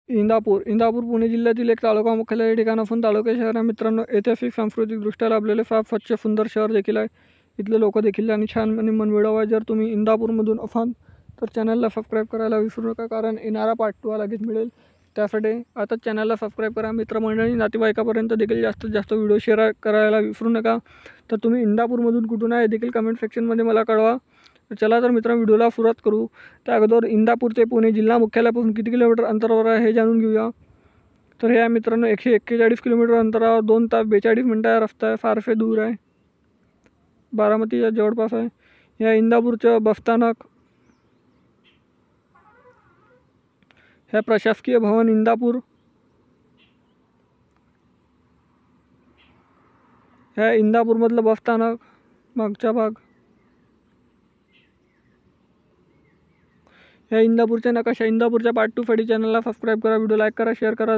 इंदापूर पुणे जिल्ह्यातील एक तालुका मुख्यालय ठिकाण असून तालुका शहर आहे मित्रांनो. ऐतिहासिक सांस्कृतिकदृष्ट्या लाभलेले फार स्वच्छ सुंदर शहर देखील आहे. इथले लोक देखील आणि छान आणि मनमिळावू आहे. जर तुम्ही इंदापूरमधून असाल तर चॅनलला सबस्क्राईब करायला विसरू नका, कारण येणारा पार्ट 2 लगेच मिळेल. त्यासाठी आता चॅनलला सबस्क्राईब करा. मित्रमंडळी नातेवाईकापर्यंत देखील जास्तीत जास्त व्हिडिओ शेअर करायला विसरू नका. तर तुम्ही इंदापूरमधून कुठून आहे देखील कमेंट सेक्शनमध्ये मला कळवा. चला तर मित्रांनो व्हिडिओला सुरुवात करू. त्या अगोदर इंदापूर ते पुणे जिल्हा मुख्यालयापासून किती किलोमीटर अंतरावर आहे हे जाणून घेऊया. तर हे आहे मित्रांनो 141 किलोमीटर अंतरावर 2 तास 42 मिनटं रस्ता आहे. फारसे दूर आहे, बारामतीच्या जवळपास आहे. या इंदापूरचं बसस्थानक, हे प्रशासकीय भवन इंदापूर, ह्या इंदापूरमधलं बसस्थानक मागचा भाग, ह्या इंदापूरच्या नकाशा. इंदापूरच्या पार्ट 2 साठी चॅनलला सबस्क्राईब करा, व्हिडिओ लाईक करा, शेअर करा.